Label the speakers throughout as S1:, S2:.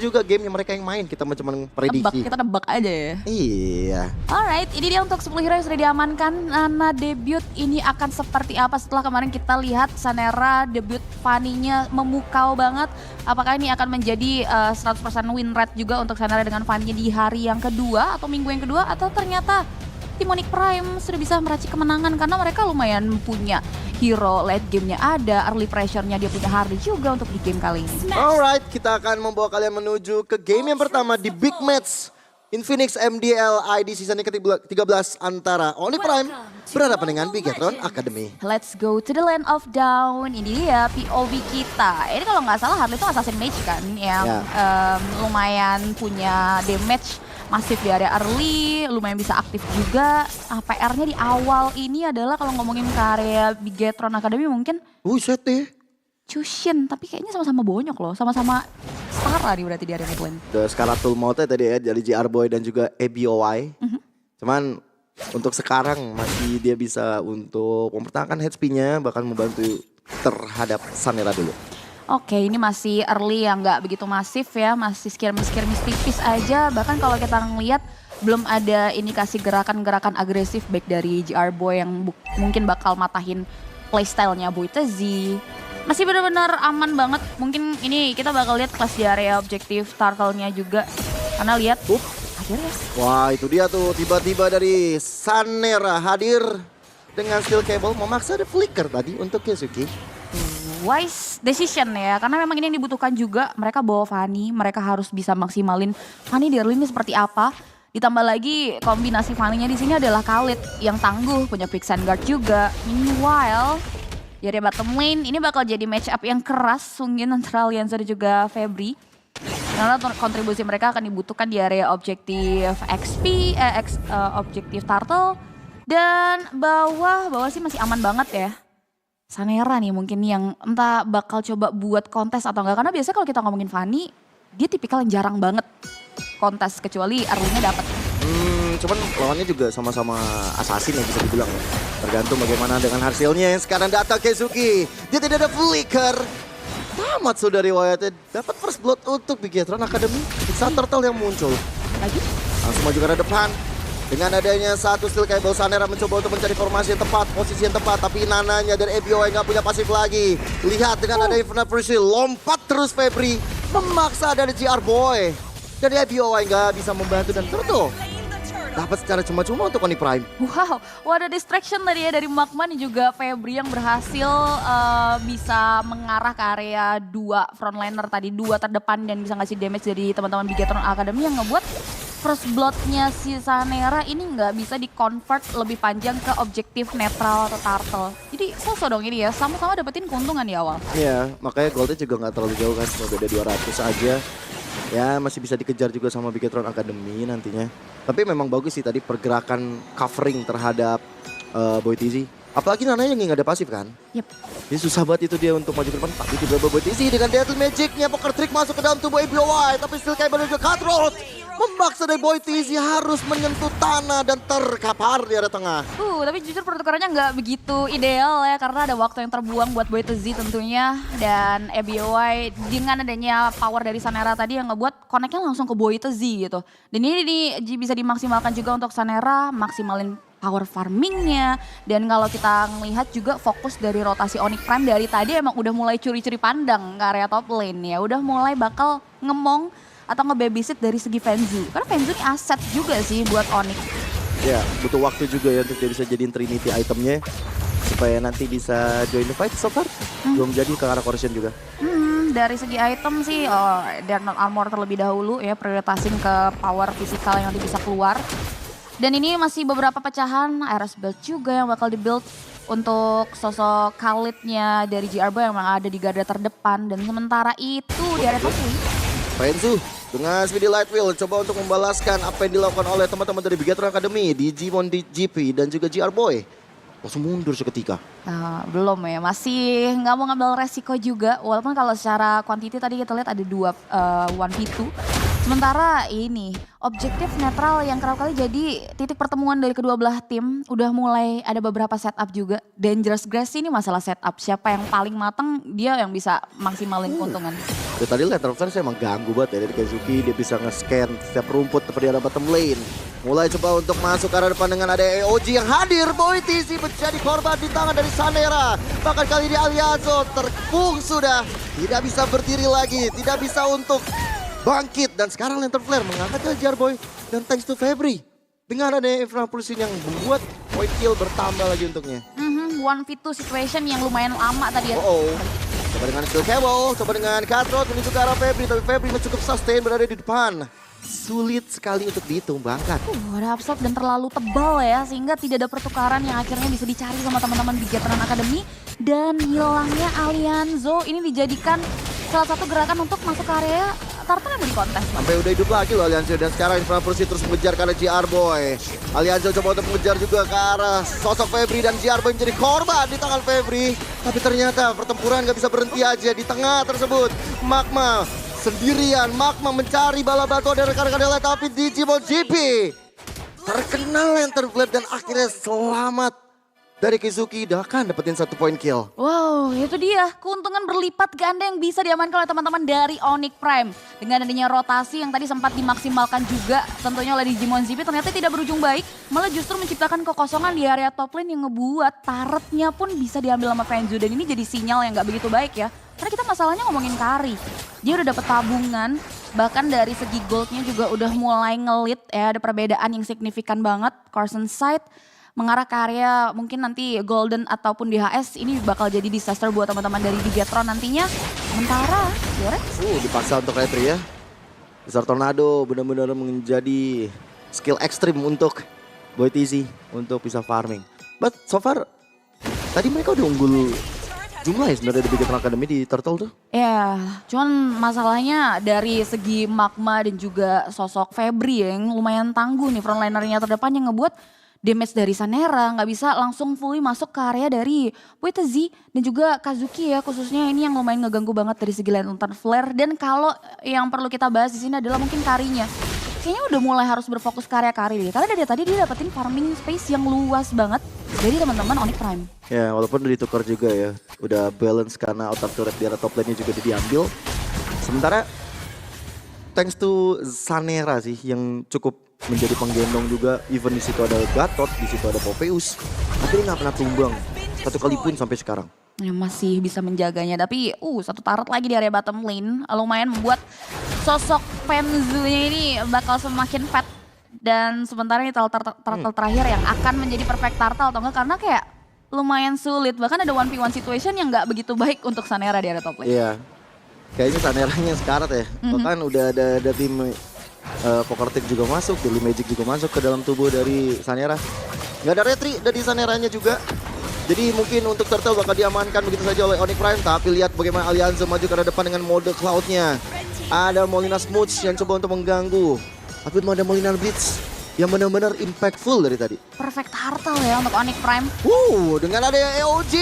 S1: juga game yang mereka yang main, kita cuma prediksi.
S2: Kita nebak aja ya.
S1: Iya.
S2: Alright, ini dia untuk 10 hero yang sudah diamankan. Nana debut ini akan seperti apa setelah kemarin kita lihat Sanera debut Fanny-nya memukau banget. Apakah ini akan menjadi 100% win rate juga untuk Sanera dengan Fanny di hari yang kedua atau minggu yang kedua, atau ternyata tim Onyx Prime sudah bisa meracik kemenangan karena mereka lumayan punya hero late game-nya ada, early pressure-nya dia punya Hardy juga untuk di game kali ini.
S1: Alright, kita akan membawa kalian menuju ke game yang pertama di Big Match Infinix MDL ID season yang ke-13 antara Onyx Prime berhadapan dengan Bigetron Academy.
S2: Let's go to the land of down. Ini dia POV kita. Ini kalau nggak salah Harley itu assassin mage kan yang lumayan punya damage masif di area early, lumayan bisa aktif juga. PR-nya di awal ini adalah kalau ngomongin ke area Bigetron Academy mungkin
S1: Buset deh.
S2: Chushin, tapi kayaknya sama-sama bonyok loh, sama-sama setara nih berarti di area mid lane.
S1: The Skaratul Mautnya tadi ya dari JR Boy dan juga ABOY. Cuman untuk sekarang masih dia bisa untuk mempertahankan HP-nya, bahkan membantu terhadap Sanera dulu.
S2: Oke, ini masih early yang nggak begitu masif ya, masih skirmish tipis aja. Bahkan kalau kita ngelihat belum ada indikasi gerakan-gerakan agresif baik dari JR Boy yang mungkin bakal matahin playstyle-nya Boy Tezi. Masih benar-benar aman banget. Mungkin ini kita bakal lihat kelas di area objektif Turtle-nya juga. Karena lihat, akhirnya.
S1: Wah itu dia tuh tiba-tiba dari Sanera hadir dengan skill cable memaksa ada flicker tadi untuk Keisuke.
S2: Wise decision ya, karena memang ini yang dibutuhkan juga. Mereka bawa Fanny, mereka harus bisa maksimalin Fanny di early ini seperti apa. Ditambah lagi kombinasi Fanny-nya di sini adalah Khalid yang tangguh, punya Quicksand Guard juga. Meanwhile, di area bottom lane ini bakal jadi match up yang keras mungkin antara Alianza dan juga Febri. Karena kontribusi mereka akan dibutuhkan di area objektif XP, objektif Turtle. Dan bawah sih masih aman banget ya. Sanera nih mungkin yang entah bakal coba buat kontes atau enggak. Karena biasanya kalau kita ngomongin Fanny, dia tipikal yang jarang banget kontes kecuali early-nya dapat.
S1: Cuman lawannya juga sama-sama assassin yang bisa dibilang ya. Tergantung bagaimana dengan hasilnya yang sekarang datang Keisuke. Dia tidak ada flicker. Tamat sudah riwayatnya. Dapat first blood untuk Bigetron Academy. Saat Turtle yang muncul.
S2: Lagi?
S1: Langsung maju ke depan. Dengan adanya satu skill cable, Sanera mencoba untuk mencari formasi yang tepat, posisi yang tepat. Tapi Nananya dan ABOY nggak punya pasif lagi. Lihat dengan adanya Infinite Fury, lompat terus Febri. Memaksa dari JR Boy. Dan ABOY nggak bisa membantu dan Turtle dapat secara cuma-cuma untuk Onyx Prime.
S2: Wow, ada distraction tadi ya dari Magma dan juga Febri yang berhasil bisa mengarah ke area dua frontliner tadi, dua terdepan dan bisa ngasih damage dari teman-teman Bigetron Academy yang ngebuat first blood-nya si Sanera ini nggak bisa di-convert lebih panjang ke objektif netral atau turtle. Jadi so dong ini ya, sama-sama dapetin keuntungan di awal.
S1: Iya, makanya goldnya juga nggak terlalu jauh kan, cuma beda 200 aja. Ya masih bisa dikejar juga sama Bigetron Academy nantinya. Tapi memang bagus sih tadi pergerakan covering terhadap Boy TZ. Apalagi Nananya yang nggak ada pasif kan.
S2: Yep.
S1: Jadi susah banget itu dia untuk maju ke depan. Tapi tiba-tiba Boy TZ dengan Deadly Magic-nya poker trick masuk ke dalam tubuh ABOY. Tapi still kayak juga cutthroat. Memaksa dari Boy TZ harus menyentuh tanah dan terkapar di area tengah.
S2: Tapi jujur pertukarannya nggak begitu ideal ya karena ada waktu yang terbuang buat Boy TZ tentunya. Dan ABOY dengan adanya power dari Sanera tadi yang ngebuat connect-nya langsung ke Boy TZ gitu. Dan ini bisa dimaksimalkan juga untuk Sanera, maksimalin power farmingnya. Dan kalau kita ngelihat juga fokus dari rotasi Onyx Prime dari tadi emang udah mulai curi-curi pandang ke area top lane ya. Udah mulai bakal ngemong atau nge-babysit dari segi Fenzu. Karena Fenzu ini aset juga sih buat Onyx.
S1: Ya, butuh waktu juga ya untuk dia bisa jadiin Trinity itemnya. Supaya nanti bisa join the fight so far. Belum jadi ke arah Corrosion juga.
S2: Dari segi item sih, Eternal Armor terlebih dahulu ya. Prioritasin ke power fisikal yang nanti bisa keluar. Dan ini masih beberapa pecahan, Ares build juga yang bakal di-build untuk sosok Khalid-nya dari JR Boy yang memang ada di garda terdepan. Dan sementara itu di area top lane,
S1: Fenzu dengan Speedy Light Wheel coba untuk membalaskan apa yang dilakukan oleh teman-teman dari Bigetron Academy di Gmon GP dan juga JR Boy. Langsung mundur seketika.
S2: Belum ya, masih nggak mau ngambil resiko juga. Walaupun kalau secara quantity tadi kita lihat ada 1v2. Sementara ini objektif netral yang kerap kali jadi titik pertemuan dari kedua belah tim. Udah mulai ada beberapa setup juga. Dangerous Grass ini masalah setup. Siapa yang paling mateng dia yang bisa maksimalin keuntungan.
S1: Ya, tadi Lantern Flare emang ganggu banget ya dari Kazuki. Dia bisa nge-scan setiap rumput seperti ada bottom lane. Mulai coba untuk masuk ke arah depan dengan ada EOG yang hadir. Boy TC menjadi korban di tangan dari Sanera. Bahkan kali ini Alianzo terkung sudah. Tidak bisa berdiri lagi. Tidak bisa untuk bangkit. Dan sekarang Lantern Flare mengangkat ke Jarboy. Dan thanks to Febri. Dengan ada Infra Pulse yang membuat point kill bertambah lagi untuknya.
S2: 1v2 situation yang lumayan lama tadi ya.
S1: Coba dengan skill cable, coba dengan Katrot menuju ke arah Febri. Tapi Febri cukup sustain berada di depan. Sulit sekali untuk ditumbangkan.
S2: Ada upside dan terlalu tebal ya, sehingga tidak ada pertukaran yang akhirnya bisa dicari sama teman-teman di Veteran Academy. Dan hilangnya Alianzo ini dijadikan salah satu gerakan untuk masuk ke area Turtle yang mau dikontes.
S1: Sampai udah hidup lagi loh Alianzo. Dan sekarang Infra Pulse terus mengejar ke arah GR Boy. Alianzo coba untuk mengejar juga ke arah sosok Febri. Dan GR Boy menjadi korban di tangan Febri. Tapi ternyata pertempuran gak bisa berhenti aja di tengah tersebut. Magma sendirian, Magma mencari bala batu dari rekan-rekan lain, tapi Digimon GP terkenal Lantern Flare dan akhirnya selamat dari Kizuki. Dah kan dapetin 1 point kill.
S2: Wow, itu dia keuntungan berlipat ganda yang bisa diamankan oleh teman-teman dari Onyx Prime. Dengan adanya rotasi yang tadi sempat dimaksimalkan juga tentunya oleh Digimon GP, ternyata tidak berujung baik. Malah justru menciptakan kekosongan di area top lane yang ngebuat turretnya pun bisa diambil sama Fenzu. Dan ini jadi sinyal yang gak begitu baik ya. Karena kita masalahnya ngomongin Kari. Dia udah dapet tabungan, bahkan dari segi goldnya juga udah mulai ngelit ya. Ada perbedaan yang signifikan banget. Carson Side mengarah ke area mungkin nanti Golden ataupun DHS ini bakal jadi disaster buat teman-teman dari Bigetron nantinya. Sementara Yorex
S1: Dipaksa untuk retry ya. Besar Tornado benar-benar menjadi skill ekstrim untuk Boy TZ untuk bisa farming. But so far tadi mereka udah unggul jumlah ya sebenarnya di Bigetron Academy di Turtle tuh.
S2: ya, cuman masalahnya dari segi Magma dan juga sosok Febri yang lumayan tangguh nih frontlinernya terdepan yang ngebuat damage dari Sanera nggak bisa langsung fully masuk ke area dari Boy TZ dan juga Kazuki ya, khususnya ini yang lumayan ngeganggu banget dari segi Lantern Flare. Dan kalau yang perlu kita bahas di sini adalah mungkin Karinya. Kayaknya udah mulai harus berfokus ke area Kari deh. Karena dari tadi dia dapetin farming space yang luas banget dari teman-teman Onyx Prime.
S1: Ya walaupun udah ditukar juga ya. Udah balance karena outer turret di area top lane-nya juga udah diambil. Sementara thanks to Sanera sih yang cukup menjadi penggendong juga. Even di situ ada Gatot, di situ ada Popeyus. Tapi dia nggak pernah tumbang satu kali pun sampai sekarang.
S2: Yang masih bisa menjaganya, tapi satu turret lagi di area bottom lane lumayan membuat sosok Fenzu-nya ini bakal semakin fat. Dan sementara ini turtle terakhir yang akan menjadi perfect turtle atau enggak, karena kayak lumayan sulit. Bahkan ada 1v1 situation yang nggak begitu baik untuk Sanera di area top lane.
S1: Iya, kayaknya Saneranya sekarat ya. Bahkan udah ada tim Poker Tech juga masuk, Daily Magic juga masuk ke dalam tubuh dari Sanera. Nggak ada retry dari Saneranya juga. Jadi mungkin untuk Turtle bakal diamankan begitu saja oleh Onyx Prime. Tapi lihat bagaimana Alianzo maju ke arah depan dengan mode Cloud-nya. Ada Molina Smooth yang coba untuk mengganggu. Tapi ada Molina Blitz yang benar-benar impactful dari tadi.
S2: Perfect turtle ya untuk Onyx Prime.
S1: Dengan ada EOG.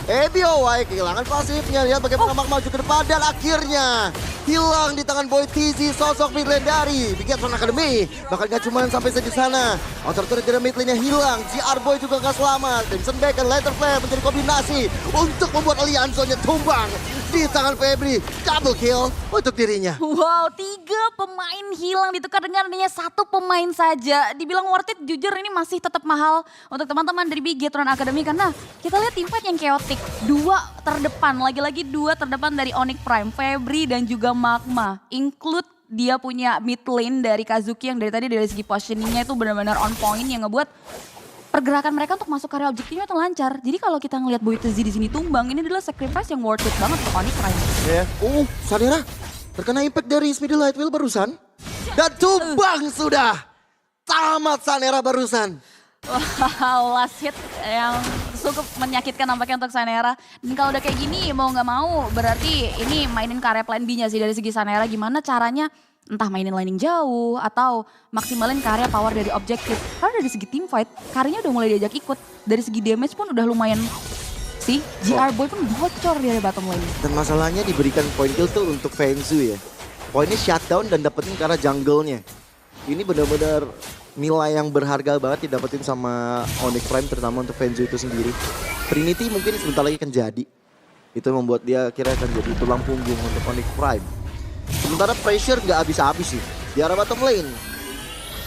S1: EBOY kehilangan pasifnya. Lihat bagaimana Magma maju ke depan dan akhirnya hilang di tangan Boy TZ, sosok mid lane dari Bigetron Academy. Bahkan gak cuma sampai di sana. Outer turret dari mid lane-nya hilang. GR Boy juga gak selamat. Crimson Back dan Lantern Flare menjadi kombinasi untuk membuat Alianzo-nya tumbang di tangan Febri. Double kill untuk dirinya.
S2: Wow, 3 pemain hilang ditukar dengan hanya 1 pemain saja. Dibilang worth it, jujur ini masih tetap mahal untuk teman-teman dari Bigetron Academy. Karena kita lihat tim fight yang chaotic. 2 terdepan, lagi-lagi 2 terdepan dari Onyx Prime. Febri dan juga Magma. Include dia punya mid lane dari Kazuki yang dari tadi dari segi positioningnya itu benar-benar on point. Yang ngebuat pergerakan mereka untuk masuk ke area objektifnya itu lancar. Jadi kalau kita ngelihat Boy TZ di sini tumbang, ini adalah sacrifice yang worth it banget untuk Onyx Prime.
S1: Sanera terkena impact dari Speedy Lightwheel barusan. Dan tumbang sudah. Tamat Sanera barusan.
S2: Wow, last hit yang cukup menyakitkan nampaknya untuk Sanera. Dan kalau udah kayak gini mau nggak mau berarti ini mainin ke area plan B-nya sih dari segi Sanera. Gimana caranya entah mainin lining jauh atau maksimalin ke area power dari objektif. Karena dari segi team fight, Karinya udah mulai diajak ikut. Dari segi damage pun udah lumayan sih. GR Boy pun bocor di area bottom lane.
S1: Dan masalahnya diberikan point kill tuh untuk Fenzu ya. Poinnya shutdown dan dapetin ke arah jungle-nya. Ini benar-benar nilai yang berharga banget didapetin sama Onyx Prime, terutama untuk Fenzu itu sendiri. Trinity mungkin sebentar lagi akan jadi. Itu membuat dia akhirnya akan jadi tulang punggung untuk Onyx Prime. Sementara pressure nggak habis-habis sih di arah bottom lane.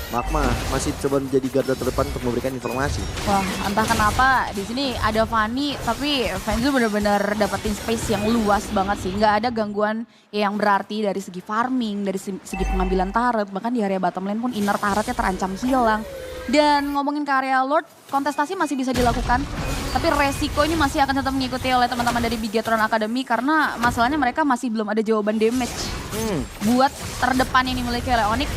S1: Magma masih coba menjadi garda terdepan untuk memberikan informasi.
S2: Wah, entah kenapa di sini ada Fanny, tapi Fenzu benar-benar dapetin space yang luas banget sih. Nggak ada gangguan yang berarti dari segi farming, dari segi pengambilan turret, bahkan di area bottom lane pun inner turretnya terancam hilang. Dan ngomongin ke area Lord, kontestasi masih bisa dilakukan. Tapi resiko ini masih akan tetap mengikuti oleh teman-teman dari Bigetron Academy karena masalahnya mereka masih belum ada jawaban damage. Buat terdepan yang dimiliki oleh Onyx.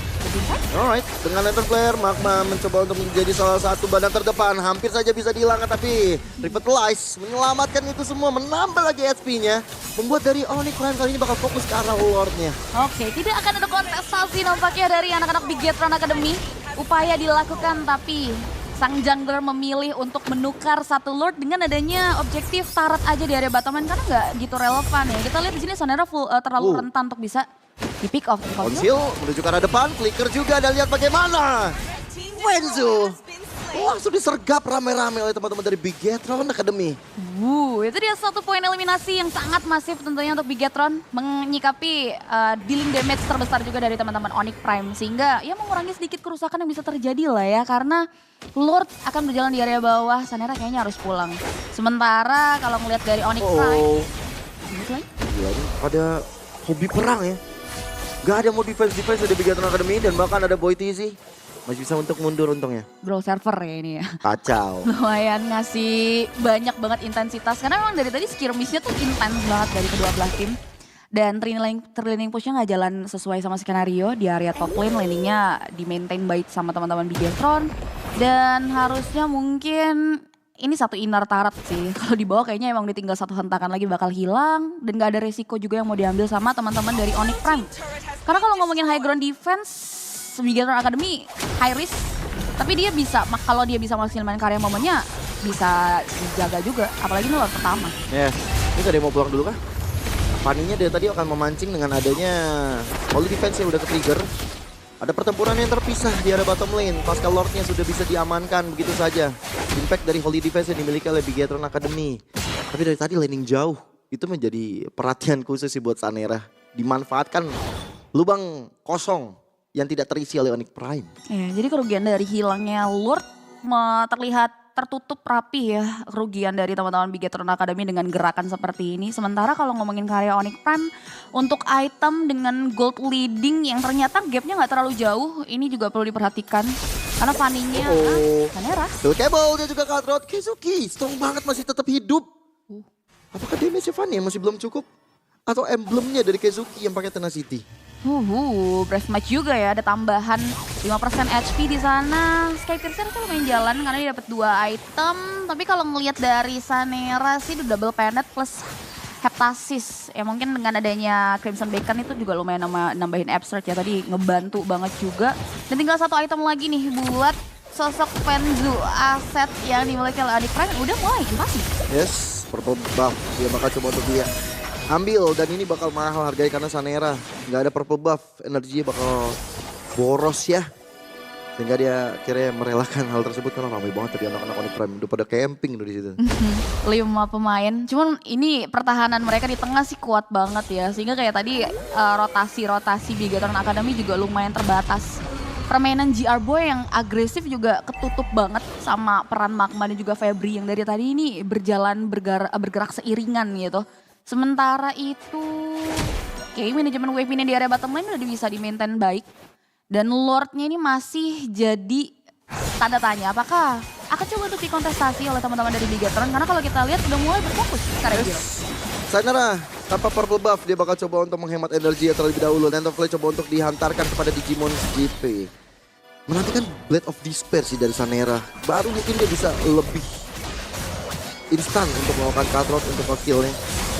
S1: Alright, dengan Lantern Flare, Magma mencoba untuk menjadi salah satu badan terdepan. Hampir saja bisa dihilangkan tapi Revitalize menyelamatkan itu semua, menambah lagi HP-nya. Membuat dari Onyx Prime kali ini bakal fokus ke arah Lord-nya.
S2: Oke, tidak akan ada kontestasi nampaknya dari anak-anak Bigetron Academy. Upaya dilakukan tapi sang jungler memilih untuk menukar satu Lord dengan adanya objektif turret aja di area bottom lane karena nggak gitu relevan ya. Kita lihat di sini Sanera terlalu rentan untuk bisa di pick off.
S1: Konsil menuju ke arah depan, flicker juga dan lihat bagaimana Fenzu langsung disergap rame-rame oleh teman-teman dari Bigetron Academy.
S2: Itu dia satu poin eliminasi yang sangat masif tentunya untuk Bigetron. Menyikapi dealing damage terbesar juga dari teman-teman Onyx Prime. Sehingga ya mengurangi sedikit kerusakan yang bisa terjadi lah ya. Karena Lord akan berjalan di area bawah, Sanera kayaknya harus pulang. Sementara kalau ngelihat dari Onyx Prime.
S1: Gila ini ada hobi perang ya. Gak ada mau defense dari Bigetron Academy dan bahkan ada Boy TZ. Masih bisa untuk mundur untungnya.
S2: Brawl server ya ini ya.
S1: Kacau.
S2: Lumayan ngasih banyak banget intensitas. Karena memang dari tadi skirmishnya tuh intens banget dari kedua belah tim. Dan trailing pushnya nggak jalan sesuai sama skenario. Di area top lane, laningnya di maintain baik sama teman-teman Bigetron. Dan harusnya mungkin ini satu inner turret sih. Kalau di bawah kayaknya emang ditinggal satu hentakan lagi bakal hilang. Dan gak ada resiko juga yang mau diambil sama teman-teman dari Onyx Prime. Karena kalau ngomongin high ground defense, Bigetron Academy high risk, tapi dia bisa, kalau dia bisa maksimalkan karya momennya, bisa dijaga juga, apalagi ini Lord pertama.
S1: Ya, ini gak ada yang mau pulang dulu kah? Fanny-nya dari tadi akan memancing dengan adanya Holy Defense yang udah ke-trigger. Ada pertempuran yang terpisah di area bottom lane, pasca Lord-nya sudah bisa diamankan begitu saja. Impact dari Holy Defense yang dimiliki oleh Bigetron Academy. Tapi dari tadi laning jauh, itu menjadi perhatian khusus sih buat Sanera. Dimanfaatkan lubang kosong yang tidak terisi oleh Onyx Prime.
S2: Ya, jadi kerugian dari hilangnya Lord terlihat tertutup rapi ya. Kerugian dari teman-teman Bigetron Academy dengan gerakan seperti ini. Sementara kalau ngomongin karya Onyx Prime, untuk item dengan gold leading yang ternyata gapnya nggak terlalu jauh, ini juga perlu diperhatikan. Karena Fanny-nya Sanera.
S1: Tuh Cable dia juga cut road. Keisuke strong banget masih tetap hidup. Apakah damage Fanny yang masih belum cukup? Atau emblemnya dari Keisuke yang pakai Tenacity?
S2: Breath match juga ya, ada tambahan 5% HP di sana. Skypiercer itu lumayan jalan karena dia dapat 2 item. Tapi kalau ngelihat dari Sanera sih udah double planet plus Heptasis. Ya mungkin dengan adanya Crimson Beacon itu juga lumayan nambahin abstract ya. Tadi ngebantu banget juga. Dan tinggal satu item lagi nih buat sosok Fenzu, aset yang dimiliki oleh Onyx Prime. Udah mulai invasi.
S1: Yes, purple buff dia bakal coba untuk dia ambil, dan ini bakal mahal harganya karena Sanera nggak ada purple buff, energinya bakal boros ya. Sehingga dia akhirnya merelakan hal tersebut karena ramai banget tadi anak-anak Onyx Prime udah pada camping tuh di situ.
S2: 5 pemain, cuman ini pertahanan mereka di tengah sih kuat banget ya. Sehingga kayak tadi rotasi Bigetron Academy juga lumayan terbatas. Permainan GR Boy yang agresif juga ketutup banget sama peran Magma dan juga Febri yang dari tadi ini bergerak seiringan gitu. Sementara itu, kayak manajemen wave-nya di area bottom lane udah bisa di-maintain baik. Dan Lord-nya ini masih jadi tanda tanya, apakah akan coba untuk dikontestasi oleh teman-teman dari Bigetron? Karena kalau kita lihat udah mulai berfokus ke arah Giro.
S1: Sanera tanpa purple buff, dia bakal coba untuk menghemat energi terlebih dahulu. Lantern Flare coba untuk dihantarkan kepada Digimon GP. Menantikan Blade of Despair sih dari Sanera. Baru mungkin dia bisa lebih instan untuk melakukan cut-road untuk kill-nya.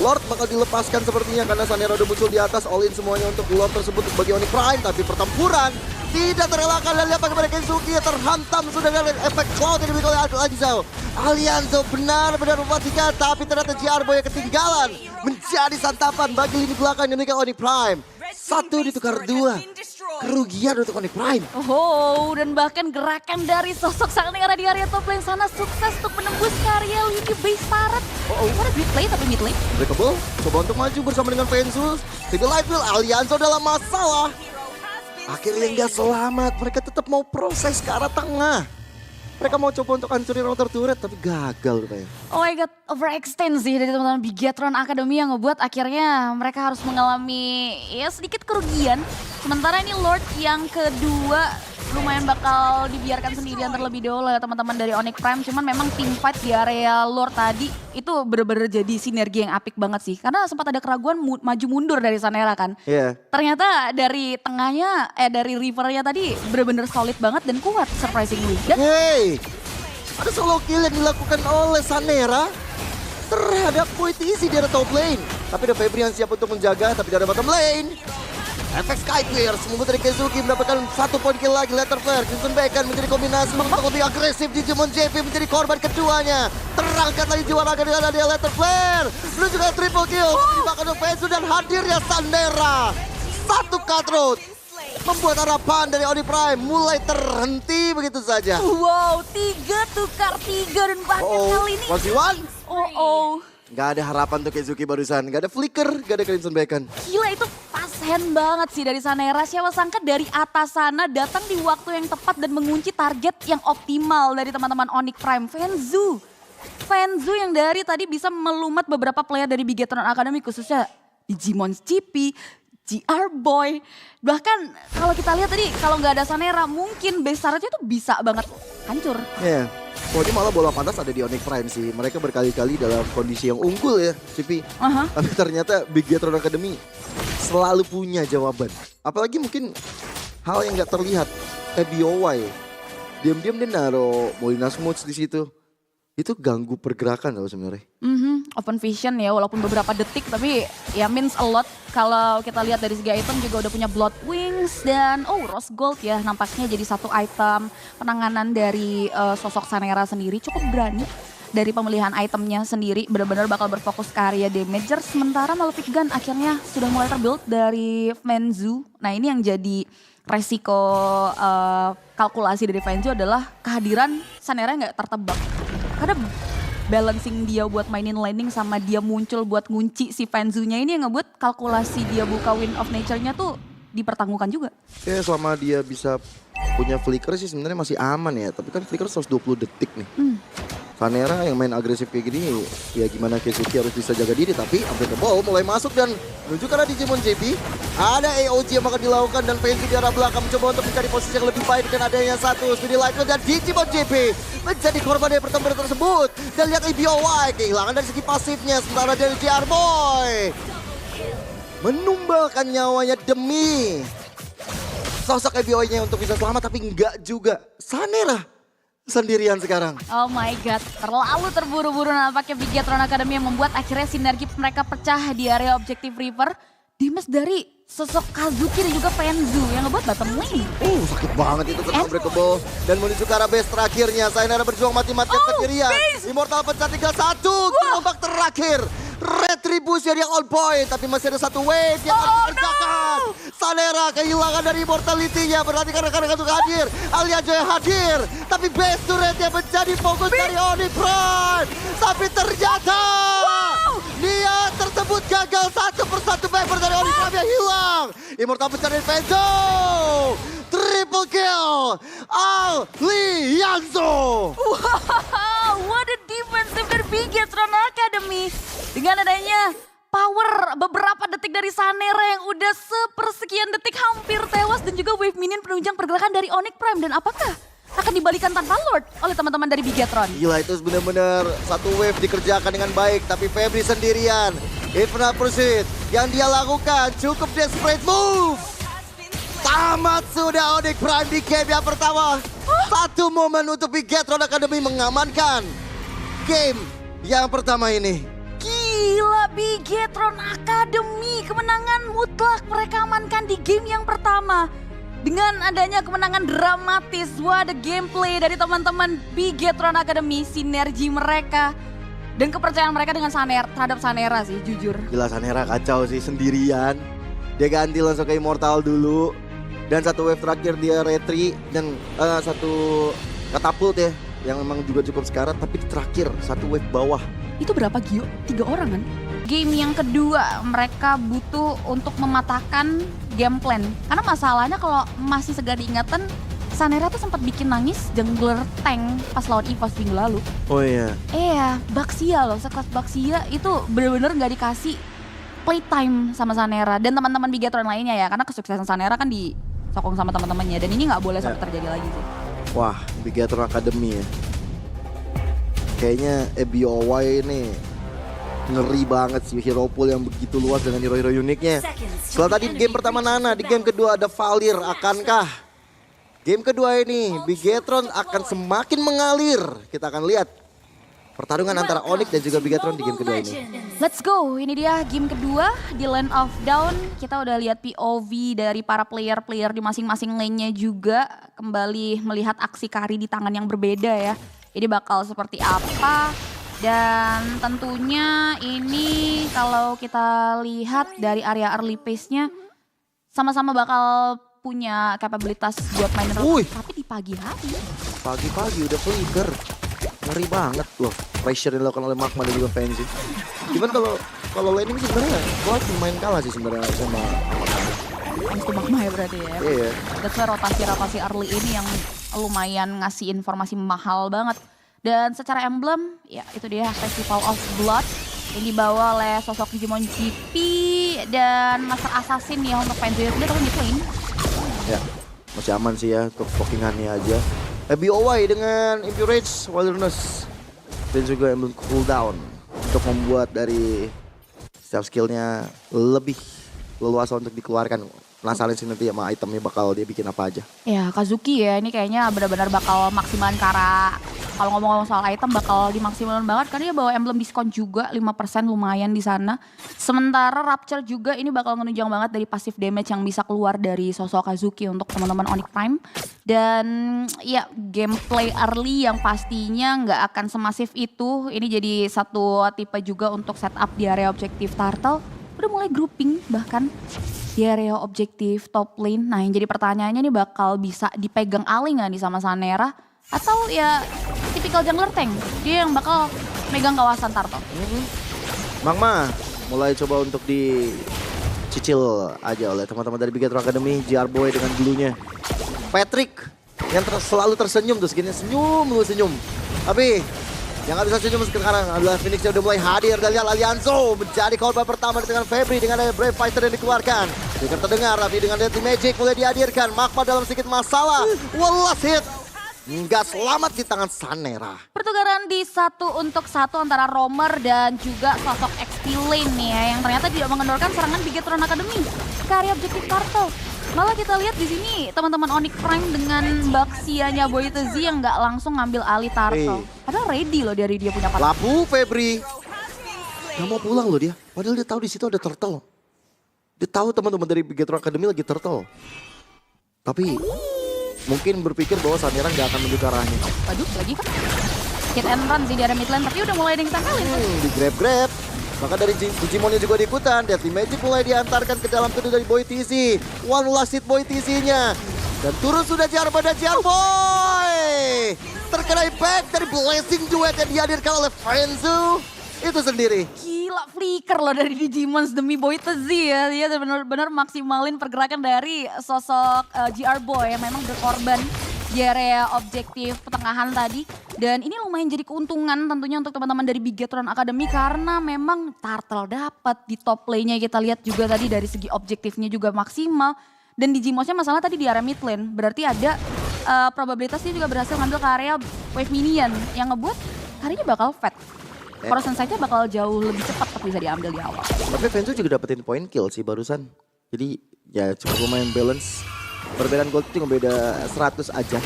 S1: Lord bakal dilepaskan sepertinya karena Sanera udah muncul di atas, all in semuanya untuk Lord tersebut bagi Onyx Prime. Tapi pertempuran tidak terelakkan, dan lihat bagaimana Keisuke terhantam sudah dengan efek cloud yang dimiliki oleh Alianzo. Alianzo benar-benar mematikan, tapi ternyata GR Boy yang ketinggalan menjadi santapan bagi lini belakang yang dimiliki Onyx Prime. 1 ditukar 2. kerugian untuk Onyx Prime.
S2: Oh, dan bahkan gerakan dari sosok Sanera di area top lane sana sukses untuk menembus karya lini base turret. What a great play tapi mid lane.
S1: Breakable, coba untuk maju bersama dengan Vensus. Tapi Lightwheel, Allianzo dalam masalah. Akhirnya nggak selamat, mereka tetap mau proses ke arah tengah. Mereka mau coba untuk hancurin router turret tapi gagal rupanya.
S2: Oh my god, overextend sih dari teman-teman Bigetron Academy yang ngebuat akhirnya mereka harus mengalami ya sedikit kerugian. Sementara ini Lord yang kedua lumayan bakal dibiarkan sendirian terlebih dahulu oleh teman-teman dari Onyx Prime. Cuman memang team fight di area Lord tadi itu bener-bener jadi sinergi yang apik banget sih. Karena sempat ada keraguan maju mundur dari Sanera kan.
S1: Iya.
S2: Ternyata dari tengahnya, dari rivernya tadi bener-bener solid banget dan kuat surprisingly. Dan
S1: Hey, ada solo kill yang dilakukan oleh Sanera terhadap Poetisi di area top lane. Tapi ada Febri yang siap untuk menjaga, tapi dari bottom lane. Efek Skypierce membuat dari Keisuke mendapatkan 1 poin kill lagi. Letter Flare, Crimson Bacon menjadi kombinasi untuk lebih agresif. Digimon JP menjadi korban keduanya. Terangkat lagi jiwa raga dengan ada Letter Flare. Menuju ke triple kill. Dimakan oleh Venzu dan hadirnya Sanera. 1 cutthroat membuat harapan dari Onyx Prime mulai terhenti begitu saja.
S2: wow, 3 tukar 3 dan bahkan kali ini.
S1: 1v1.
S2: Oh.
S1: Gak ada harapan untuk Keisuke barusan. Gak ada flicker, gak ada Crimson Bacon.
S2: Gila itu pas hand banget sih dari Sanera. Siapa sangka dari atas sana datang di waktu yang tepat dan mengunci target yang optimal dari teman-teman Onyx Prime. Venzu yang dari tadi bisa melumat beberapa player dari Bigetron Academy khususnya Digimon GP, GR Boy. Bahkan kalau kita lihat tadi kalau nggak ada Sanera mungkin base turretnya tuh bisa banget hancur.
S1: Iya. Oh, ini malah bola panas ada di Onyx Prime sih. Mereka berkali-kali dalam kondisi yang unggul ya, CP. Tapi ternyata Bigetron Academy selalu punya jawaban. Apalagi mungkin hal yang nggak terlihat. BOY. Diam-diam dia naruh Molina Smooth di situ. Itu ganggu pergerakan tau sebenarnya.
S2: Open vision ya walaupun beberapa detik tapi ya means a lot. Kalau kita lihat dari segi item juga udah punya Blood Wings dan Rose Gold ya nampaknya jadi satu item penanganan dari sosok Sanera sendiri cukup berani. Dari pemilihan itemnya sendiri benar-benar bakal berfokus ke area damager. Sementara Malefic Gun akhirnya sudah mulai terbuild dari Venzu. Nah ini yang jadi resiko kalkulasi dari Venzu adalah kehadiran Sanera nggak tertebak. Karena balancing dia buat mainin landing sama dia muncul buat ngunci si Venzu-nya ini yang ngebuat kalkulasi dia buka Wind of Nature-nya tuh dipertanggungkan juga.
S1: Ya selama dia bisa punya flicker sih sebenarnya masih aman ya. Tapi kan flicker 120 detik nih. Sanera yang main agresif kayak gini ya gimana Keisuke harus bisa jaga diri. Tapi Unbreakable mulai masuk dan menuju ke arah Digimon JP. Ada AOG yang akan dilakukan dan Venzu di arah belakang mencoba untuk mencari posisi yang lebih baik dengan adanya satu Speedy Lightwheel dan Digimon JP menjadi korban dari pertempuran tersebut. Dan lihat BOY kehilangan dari segi pasifnya sementara dari GR Boy menumbalkan nyawanya demi sosok BOY-nya untuk bisa selamat tapi enggak juga. Sanera sendirian sekarang.
S2: Oh my god, terlalu terburu-buru nampaknya Bigetron Academy yang membuat akhirnya sinergi mereka pecah di area Objective River. Dimas dari sosok Kazuki dan juga Venzu yang ngebuat bottom lane.
S1: Sakit banget itu kena Unbreakable. Dan menuju ke arah base terakhirnya. Sanera berjuang mati-matian sendirian. Immortal pecah 3-1. Gelombang terakhir. Retribution yang on point. Tapi masih ada satu wave yang harus dikerjakan. Sanera kehilangan dari immortality-nya. Berarti karena untuk hadir. Allianzo yang hadir. Tapi base turret yang menjadi fokus dari Onyx Prime. Tapi ternyata niat tersebut gagal satu persatu member dari Onyx Prime yang hilang. Immortal pecah dari Venzu. Triple kill. Allianzo.
S2: Wow, what a defensive dari Bigetron Academy. Dengan adanya power beberapa detik dari Sanera yang udah sepersekian detik hampir tewas. Dan juga wave minion penunjang pergerakan dari Onyx Prime. Dan apakah akan dibalikan tanpa Lord oleh teman-teman dari Bigetron?
S1: Gila itu benar-benar satu wave dikerjakan dengan baik. Tapi Febri sendirian. Infernal Pursuit yang dia lakukan cukup desperate move. Tamat sudah Onyx Prime di game yang pertama. Satu momen untuk Bigetron Academy mengamankan game yang pertama ini.
S2: Gila Bigetron Academy, kemenangan mutlak mereka amankan di game yang pertama. Dengan adanya kemenangan dramatis, ada gameplay dari teman-teman Bigetron Academy, sinergi mereka dan kepercayaan mereka dengan terhadap Sanera sih jujur.
S1: Gila Sanera kacau sih sendirian. Dia ganti langsung ke Immortal dulu. Dan satu wave terakhir dia retri dan satu katapult ya yang memang juga cukup sekarat, tapi terakhir satu wave bawah.
S2: Itu berapa Gio? 3 orang kan? Game yang kedua mereka butuh untuk mematahkan game plan. Karena masalahnya kalau masih segar diingatan, Sanera tuh sempat bikin nangis jungler tank pas lawan EVOS minggu lalu.
S1: Oh iya.
S2: Iya, Baxia loh, sekelas Baxia itu bener-bener gak dikasih playtime sama Sanera dan teman-teman Bigetron lainnya ya. Karena kesuksesan Sanera kan disokong sama teman-temannya dan ini gak boleh sampai terjadi lagi sih.
S1: Wah, Bigetron Academy ya. Kayaknya EBOY ini ngeri banget sih, hero pool yang begitu luas dengan hero-hero uniknya. Setelah tadi game pertama Nana, di game kedua ada Valir. Akankah game kedua ini Bigetron akan semakin mengalir? Kita akan lihat pertarungan antara Onyx dan juga Bigetron di game kedua ini.
S2: Let's go, ini dia game kedua di Land of Dawn. Kita udah lihat POV dari para player-player di masing-masing lane-nya juga. Kembali melihat aksi carry di tangan yang berbeda ya. Ini bakal seperti apa? Dan tentunya ini kalau kita lihat dari area early pace-nya sama-sama bakal punya kapabilitas buat main road, tapi di pagi hari.
S1: Pagi-pagi udah flicker. Ngeri banget loh pressure yang dilakukan oleh Magma dan juga Fancy. Cuman kalau laning sih sebenarnya Cloud main kalah sih sebenarnya sama
S2: Itu Magma ya berarti ya.
S1: Iya.
S2: That's why rotasi early ini yang lumayan ngasih informasi mahal banget. Dan secara emblem, ya itu dia Festival of Blood yang dibawa oleh sosok Digimon GP dan Master Assassin ya untuk fans dia tahun di lane.
S1: Ya, masih aman sih ya untuk pokingannya aja. BOY dengan Impurage, Wilderness dan juga emblem cooldown untuk membuat dari setiap skillnya lebih leluasa untuk dikeluarkan. Penasaran sih nanti sama itemnya bakal dia bikin apa aja.
S2: Ya Kazuki ya ini kayaknya benar-benar bakal maksimalin karena kalau ngomong-ngomong soal item bakal dimaksimalin banget karena dia bawa emblem diskon juga 5% lumayan di sana. Sementara Rapture juga ini bakal menunjang banget dari passive damage yang bisa keluar dari sosok Kazuki untuk teman-teman Onyx Prime. Dan ya gameplay early yang pastinya nggak akan semasif itu. Ini jadi satu tipe juga untuk setup di area objektif Turtle. Udah mulai grouping bahkan di area objektif top lane. Nah yang jadi pertanyaannya nih bakal bisa dipegang Ali nggak nih sama Sanera? Atau ya tipikal jungler tank, dia yang bakal megang kawasan Turtle.
S1: Magma mulai coba untuk dicicil aja oleh teman-teman dari Bigetron Academy. JR Boy dengan dulunya Patrick yang selalu tersenyum tuh skinnya senyum. Tapi yang gak bisa senyum sekarang adalah Phoenix yang udah mulai hadir. Dan lihat Alianzo menjadi korban pertama dengan Febri dengan ada Brave Fighter yang dikeluarkan. Jika terdengar tapi dengan Deadly Magic mulai dihadirkan. Magma dalam sedikit masalah. Last hit. Nggak selamat di tangan Sanera.
S2: Pertukaran di 1 untuk 1 antara Romer dan juga sosok XP Lane nih ya. Yang ternyata tidak mengendorkan serangan Bigetron Academy ke area objektif Turtle. Malah kita lihat di sini teman-teman Onyx Prime dengan Baxianya Boytezi yang nggak langsung ngambil alih Turtle. Padahal ready loh dari dia punya partner.
S1: Lapu Febri. Gak mau pulang loh dia. Padahal dia tahu di situ ada Turtle. Dia tahu teman-teman dari Bigetron Academy lagi Turtle. Tapi mungkin berpikir bahwa Sanera nggak akan menuju ke arahnya.
S2: Waduh lagi kan. Hit and run sih di area mid lane tapi udah mulai ada yang ditangkalin.
S1: Di grab. Maka dari Digimonnya juga diikutan. Deadly Magic mulai diantarkan ke dalam tubuh dari Boy TC. One last hit Boy TC-nya. Dan turun sudah JR pada JR Boy. Terkena impact dari Blessing Duet yang dihadirkan oleh Frenzu. Itu sendiri.
S2: Gila flicker loh dari Digimons demi Boytezi ya. Dia benar-benar maksimalin pergerakan dari sosok GR Boy yang memang berkorban di area objektif pertengahan tadi. Dan ini lumayan jadi keuntungan tentunya untuk teman-teman dari Bigetron Academy karena memang Turtle dapat di top lane-nya. Kita lihat juga tadi dari segi objektifnya juga maksimal. Dan Digimonsnya masalah tadi di area mid lane. Berarti ada probabilitasnya juga berhasil ngambil ke area wave minion yang ngebuat harinya bakal fat. Cross saja bakal jauh lebih cepat tapi bisa diambil di awal.
S1: Tapi Fenzo juga dapetin point kill sih barusan. Jadi ya cukup lumayan balance. Perbedaan gold itu beda 100 aja.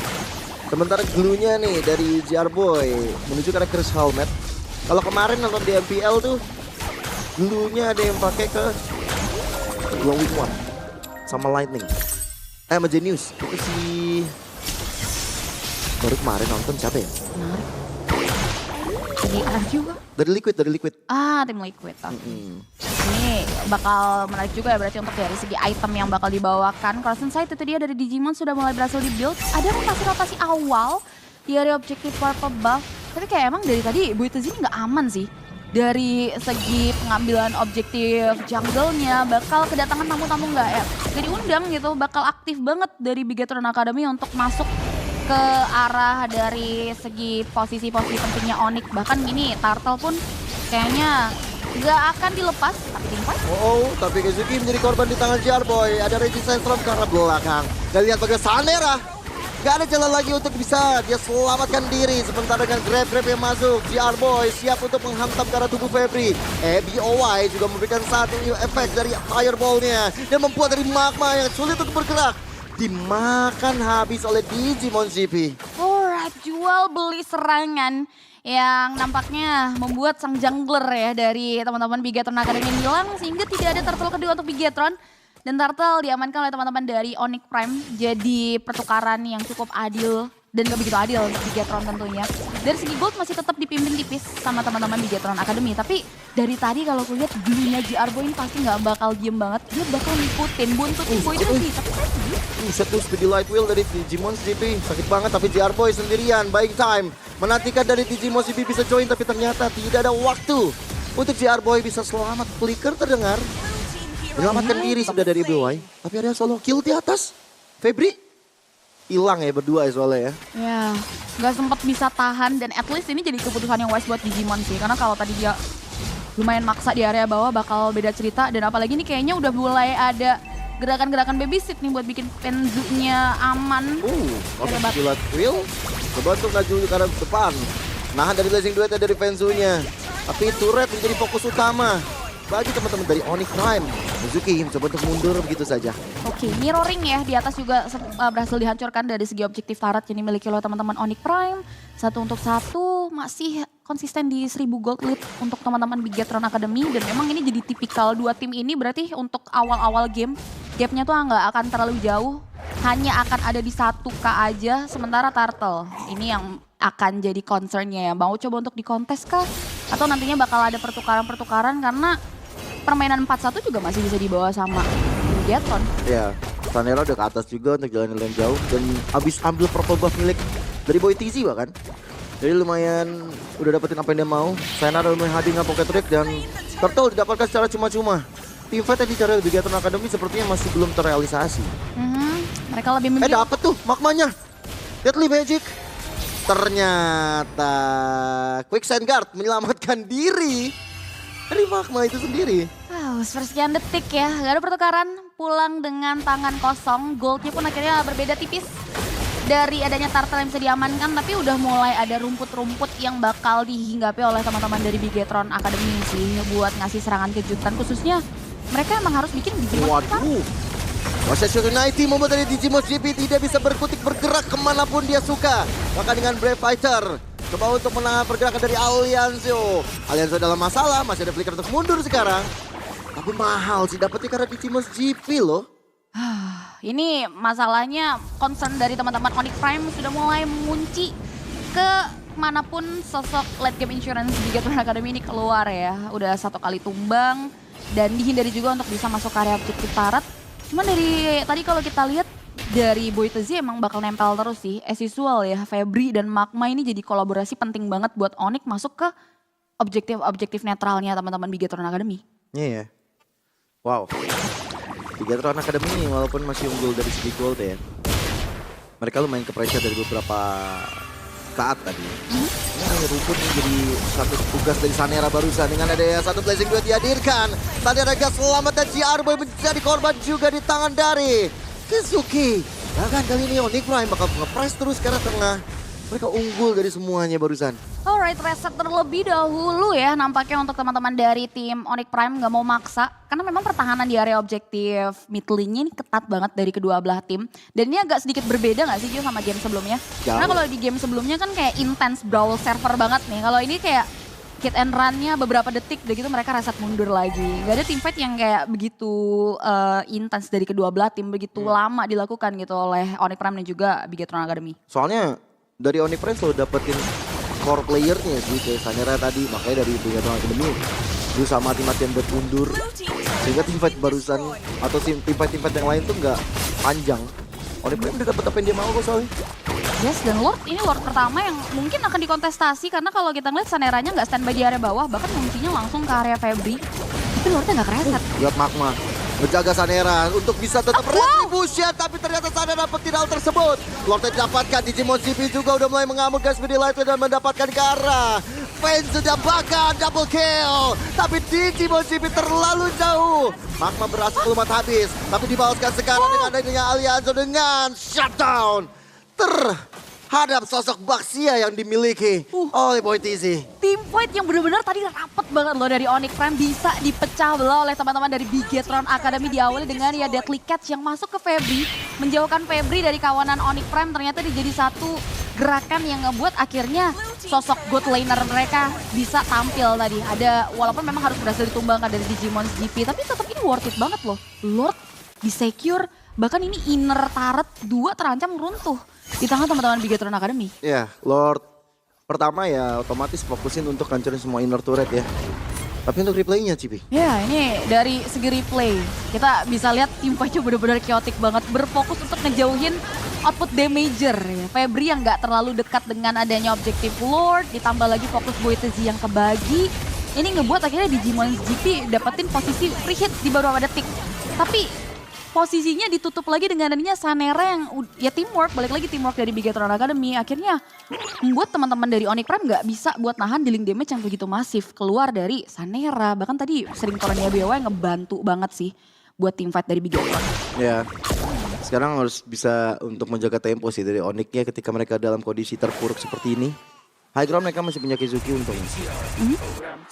S1: Sementara glue-nya nih dari JR Boy menuju ke Chris Helmet. Kalau kemarin nonton di MPL tuh glue-nya ada yang pakai ke Glowing One sama Lightning. Sama Genius. Itu si baru kemarin nonton siapa ya?
S2: GR juga.
S1: Dari Liquid.
S2: Tim Liquid. Ini bakal menarik juga ya berarti untuk dari segi item yang bakal dibawakan. Cross Insight itu dia dari Digimon sudah mulai berhasil di-build. Ada rotasi awal dari objektif Purple Buff. Tapi kayak emang dari tadi Boytezi ini nggak aman sih. Dari segi pengambilan objektif jungle-nya bakal kedatangan tamu-tamu nggak ya. Jadi undang gitu, bakal aktif banget dari Bigetron Academy untuk masuk ke arah dari segi posisi-posisi pentingnya Onyx. Bahkan ini Turtle pun kayaknya nggak akan dilepas.
S1: Tapi Kazuki menjadi korban di tangan GR Boy. Ada Resistance Storm ke arah belakang. Dan lihat bagaimana Sanera. Gak ada jalan lagi untuk bisa dia selamatkan diri. Sementara dengan grab yang masuk, GR Boy siap untuk menghantam ke arah tubuh Febri. BOY juga memberikan satu efek dari fireball-nya. Dan membuat dari magma yang sulit untuk bergerak. Dimakan habis oleh Digimon GP.
S2: Alright, jual beli serangan yang nampaknya membuat sang jungler ya dari teman-teman Bigetron Academy hilang. Sehingga tidak ada turtle kedua untuk Bigetron. Dan Turtle diamankan oleh teman-teman dari Onyx Prime. Jadi pertukaran yang cukup adil dan gak begitu adil untuk Bigetron tentunya. Dari segi gold masih tetap dipimpin tipis sama teman-teman Bigetron Academy. Tapi dari tadi kalau aku lihat dulunya GR Boy ini pasti gak bakal diem banget. Dia bakal ngikutin buntutin Boy itu sih. Tapi tadi
S1: Satu speedy light wheel dari Digimon GP. Sakit banget tapi GR Boy sendirian. Buying time. Menantikan dari Digimon GP bisa join tapi ternyata tidak ada waktu. Untuk GR Boy bisa selamat. Flicker terdengar. Menyelamatkan diri sudah dari BOY. Tapi ada solo kill di atas. Febri hilang ya berdua ya soalnya ya.
S2: ya gak sempat bisa tahan dan at least ini jadi keputusan yang wise buat Digimon sih. Karena kalau tadi dia lumayan maksa di area bawah bakal beda cerita. Dan apalagi ini kayaknya udah mulai ada gerakan-gerakan babysit nih buat bikin Penzu-nya aman.
S1: Oke, kilat wheel. Coba untuk maju ke arah depan. Nahan dari blazing duet dari Penzu-nya. Tapi turret menjadi fokus utama bagi teman-teman dari Onyx Prime. Mizuki mencoba untuk mundur begitu saja.
S2: Oke, mirroring ya di atas juga berhasil dihancurkan dari segi objektif turret yang dimiliki oleh teman-teman Onyx Prime. 1-1 masih konsisten di 1000 gold lead untuk teman-teman Bigetron Academy. Dan memang ini jadi tipikal dua tim ini berarti untuk awal-awal game. Gapnya tuh nggak akan terlalu jauh. Hanya akan ada di 1K aja. Sementara Turtle ini yang akan jadi concernnya ya. Mau coba untuk dikontes kah? Atau nantinya bakal ada pertukaran-pertukaran karena permainan 4-1 juga masih bisa dibawa sama Bigetron.
S1: Ya, Sanera udah ke atas juga untuk jalan yang jauh. Dan habis ambil purple buff milik dari Boytezi bahkan. Jadi lumayan udah dapetin apa yang dia mau. Sanera lumayan hadir dengan Pocket Trick dan Turtle didapatkan secara cuma-cuma. Teamfight yang dicari Bigetron Academy sepertinya masih belum terrealisasi.
S2: Mereka lebih memilih.
S1: Dapet tuh magmanya. Deadly Magic. Ternyata Quicksand Guard menyelamatkan diri dari magma itu sendiri.
S2: Wow, sepersekian detik ya. Gak ada pertukaran, pulang dengan tangan kosong. Goldnya pun akhirnya berbeda tipis. Dari adanya Turtle yang bisa diamankan, tapi udah mulai ada rumput-rumput yang bakal dihinggapi oleh teman-teman dari Bigetron Academy sih. Buat ngasih serangan kejutan, khususnya mereka emang harus bikin Digimon.
S1: Waduh. Proses Unity membuat dari Digimon GP tidak bisa berkutik bergerak kemanapun dia suka. Bahkan dengan Brave Fighter. Coba untuk menahan pergerakan dari Alianzio. Alianzio dalam masalah, masih ada flicker untuk mundur sekarang. Tapi mahal sih dapetnya karena Digimon GP loh.
S2: Ini masalahnya concern dari teman-teman Onyx Prime sudah mulai mengunci ke manapun sosok late game insurance Bigetron Academy ini keluar ya. Udah 1 kali tumbang dan dihindari juga untuk bisa masuk ke area objektif turret. Cuman dari tadi kalau kita lihat dari Boytezi emang bakal nempel terus sih. As usual ya, Febri dan Magma ini jadi kolaborasi penting banget buat Onyx masuk ke objektif netralnya teman-teman Bigetron Academy.
S1: Iya ya. Wow. Bigetron Academy walaupun masih unggul dari segi gold ya. Mereka lumayan ke-pressure dari beberapa saat tadi. Ini rumput ini jadi satu tugas dari Sanera barusan. Dengan ada satu blazing duet dihadirkan. Sanera gak selamat dan GR Boy menjadi korban juga di tangan dari Kizuki. Bahkan kali ini Onyx Prime bakal nge-press terus ke arah tengah. Mereka unggul dari semuanya barusan.
S2: Alright, reset terlebih dahulu ya nampaknya untuk teman-teman dari tim Onyx Prime nggak mau maksa. Karena memang pertahanan di area objektif mid lane-nya ini ketat banget dari kedua belah tim. Dan ini agak sedikit berbeda nggak sih Jo sama game sebelumnya?
S1: Jauh.
S2: Karena kalau di game sebelumnya kan kayak intense brawl server banget nih. Kalau ini kayak hit and run-nya beberapa detik udah gitu mereka reset mundur lagi. Gak ada teamfight yang kayak begitu intens dari kedua belah tim, begitu lama dilakukan gitu oleh Onyx Prime dan juga Bigetron Academy.
S1: Soalnya dari Onyx Prime selalu dapetin core playernya sih kayak Sanera tadi. Makanya dari Bigatron Academy berusaha mati-matian buat mundur. Sehingga teamfight barusan atau teamfight yang lain tuh nggak panjang. Onyx Prime udah dapet apa yang dia mau kok soalnya.
S2: Yes, dan Lord ini Lord pertama yang mungkin akan dikontestasi karena kalau kita ngeliat Saneranya nggak standby di area bawah, bahkan fungsinya langsung ke area Febri. Tapi Lordnya nggak kereset.
S1: Lihat Magma menjaga Sanera untuk bisa tetap retribution, tapi ternyata Sanera dapat hal tersebut. Lordnya didapatkan, Digimon GP juga udah mulai mengamuk gas di lightweight dan mendapatkan ke arah. Fans sudah bakar double kill, tapi Digimon GP terlalu jauh. Magma berhasil kelumat habis, tapi dibalaskan sekarang dengan adanya Alianzo dengan shutdown terhadap sosok Baxia yang dimiliki oleh Boy TZ.
S2: Team fight yang benar-benar tadi rapet banget loh dari Onyx Prime bisa dipecah belah oleh teman-teman dari Bigatron Academy, diawali dengan ya Deadly Catch yang masuk ke Febri, menjauhkan Febri dari kawanan Onyx Prime. Ternyata dia jadi satu gerakan yang ngebuat akhirnya sosok god laner mereka bisa tampil tadi. Ada walaupun memang harus berhasil ditumbangkan dari Digimon GP, tapi tetap ini worth it banget loh. Lord di secure, bahkan ini inner turret 2 terancam runtuh di tangan teman-teman Bigatron Academy.
S1: Ya, Lord pertama ya otomatis fokusin untuk hancurin semua inner turret ya. Tapi untuk replaynya Cipi.
S2: Ya ini dari segi replay kita bisa lihat tim fight-nya benar-benar chaotic banget. Berfokus untuk ngejauhin output damager ya. Febri yang nggak terlalu dekat dengan adanya objektif Lord. Ditambah lagi fokus Boy TZ yang kebagi. Ini ngebuat akhirnya Digimon GP dapetin posisi free hit di beberapa detik. Tapi posisinya ditutup lagi dengan adanya Sanera yang ya teamwork, balik lagi teamwork dari Bigatron Academy. Akhirnya membuat teman-teman dari Onyx Prime nggak bisa buat nahan dealing damage yang begitu masif keluar dari Sanera. Bahkan tadi sering Torania BOW ngebantu banget sih buat team fight dari Bigatron.
S1: Ya, sekarang harus bisa untuk menjaga tempo sih dari Onyx-nya ketika mereka dalam kondisi terpuruk seperti ini. High ground mereka masih punya Kizuki untungnya.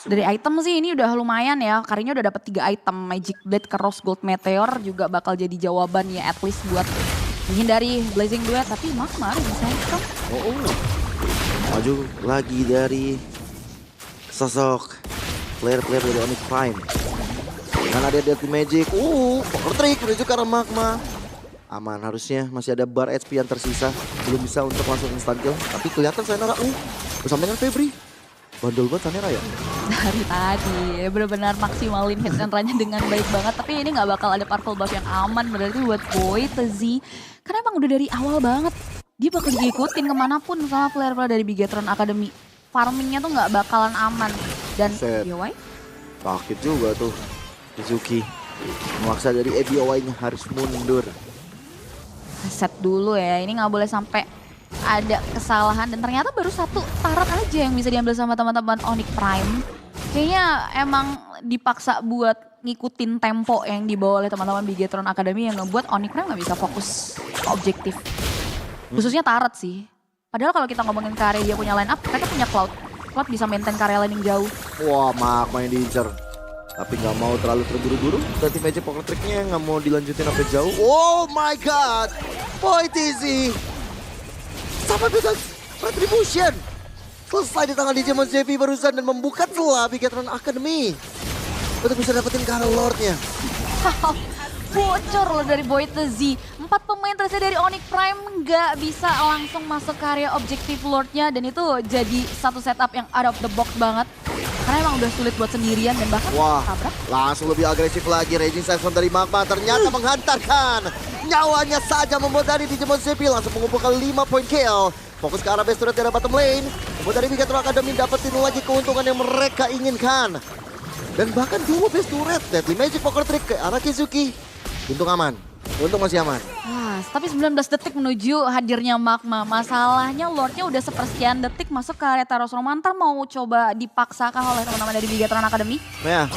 S2: Dari item sih ini udah lumayan ya. Karinya udah dapat 3 item. Magic Blade, Cross, Gold Meteor juga bakal jadi jawaban ya at least buat menghindari Blazing Duet. Tapi Magma harus bisa hitam.
S1: Maju lagi dari sosok player-player dari Onyx Prime. Dan ada Deadly Magic. Poker Trick menuju ke arah Magma. Aman, harusnya masih ada bar HP yang tersisa. Belum bisa untuk langsung instant kill. Tapi kelihatan Sanera bersama dengan Febri. Bandel banget Sanera ya.
S2: Dari tadi benar-benar maksimalin hit and run-nya dengan baik banget. Tapi ini gak bakal ada particle buff yang aman berarti buat Boy TZ. Karena emang udah dari awal banget. Dia bakal diikutin kemanapun sama player-player dari Bigatron Academy. Farmingnya tuh gak bakalan aman. Dan BOY?
S1: Sakit juga tuh Kizuki. Memaksa dari BOY-nya harus mundur.
S2: Set dulu ya, ini nggak boleh sampai ada kesalahan dan ternyata baru 1 turret aja yang bisa diambil sama teman-teman Onyx Prime. Kayaknya emang dipaksa buat ngikutin tempo yang dibawa oleh teman-teman Bigatron Academy yang ngebuat Onyx Prime nggak bisa fokus ke objektif. Khususnya turret sih. Padahal kalau kita ngomongin ke area dia punya line up, mereka punya Cloud. Cloud bisa maintain ke area laning jauh.
S1: Wah, Magma yang diincar. Tapi nggak mau terlalu terburu-buru. Berarti Magic Poker Trick-nya nggak mau dilanjutin sampai jauh. Oh my god. Boy TZ. Sampai dengan Retribution. Selesai di tangan Digimon JP barusan dan membuka celah Bigatron Academy. Untuk bisa dapetin Karel Lord-nya.
S2: Bocor loh dari Boy TZ. 4 pemain tersisa dari Onyx Prime nggak bisa langsung masuk ke area objektif Lord-nya. Dan itu jadi satu setup yang out of the box banget. Karena emang udah sulit buat sendirian dan bahkan tabrak.
S1: Langsung lebih agresif lagi Raging Sandstorm dari Magma. Ternyata menghantarkan nyawanya saja membuat dari Digimon CP langsung mengumpulkan 5 point kill. Fokus ke arah base turret dari bottom lane. Membuat dari Bigatron Academy dapetin lagi keuntungan yang mereka inginkan. Dan bahkan 2 base turret. Deadly Magic Poker Trick ke arah Kizuki. Untung aman. Untung masih aman.
S2: Tapi 19 detik menuju hadirnya Magma. Masalahnya Lordnya udah sepersekian detik masuk ke area Taros Romantar. Mau coba dipaksakah oleh teman-teman dari Bigatron Academy?
S1: Nah,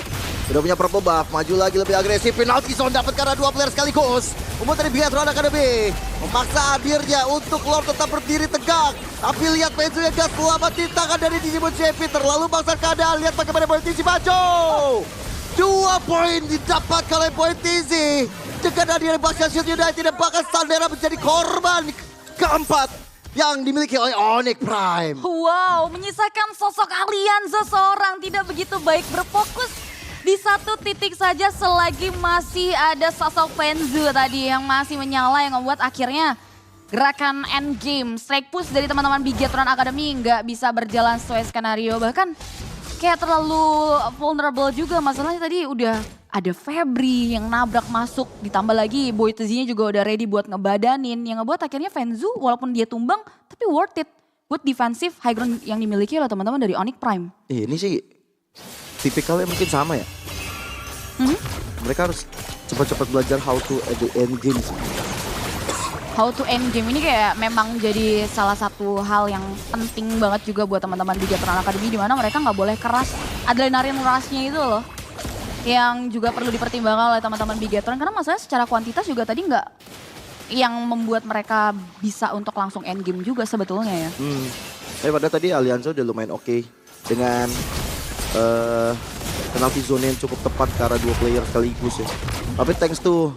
S1: udah punya purple buff. Maju lagi lebih agresif. Penalty zone dapat karena 2 player sekaligus. Membuat dari Bigatron Academy memaksa hadirnya untuk Lord tetap berdiri tegak. Tapi lihat Penzuya gas selamat di tangan dari Digimon JP. Terlalu bangsa keadaan. Lihat bagaimana Boy TZ maju. 2 poin didapatkan oleh Boy TZ. Dengan hadirnya Baxia Shield United dan bahkan Sanera menjadi korban keempat yang dimiliki oleh Onyx Prime.
S2: Wow, menyisakan sosok alien seseorang tidak begitu baik, berfokus di satu titik saja selagi masih ada sosok Penzu tadi yang masih menyala yang membuat akhirnya gerakan end game, strike push dari teman-teman Bigetron Academy nggak bisa berjalan sesuai skenario. Bahkan kayak terlalu vulnerable juga, masalahnya tadi udah ada Febri yang nabrak masuk, ditambah lagi Boy Tezinya juga udah ready buat ngebadanin, yang ngebuat akhirnya Fenzu walaupun dia tumbang tapi worth it buat defensif high ground yang dimiliki oleh teman-teman dari Onyx Prime.
S1: Ini sih tipikalnya mungkin sama ya. Mereka harus cepat-cepat belajar how to at the end game sih.
S2: How to end game ini kayak memang jadi salah satu hal yang penting banget juga buat teman-teman Bigetron Academy, di mana mereka nggak boleh keras adrenalin rush-nya itu loh. Yang juga perlu dipertimbangkan oleh teman-teman Bigetron, karena masalahnya secara kuantitas juga tadi nggak yang membuat mereka bisa untuk langsung end game juga sebetulnya ya.
S1: Tapi pada tadi Alianzo udah lumayan oke dengan penalti zone yang cukup tepat ke arah 2 player sekaligus ya. Tapi thanks to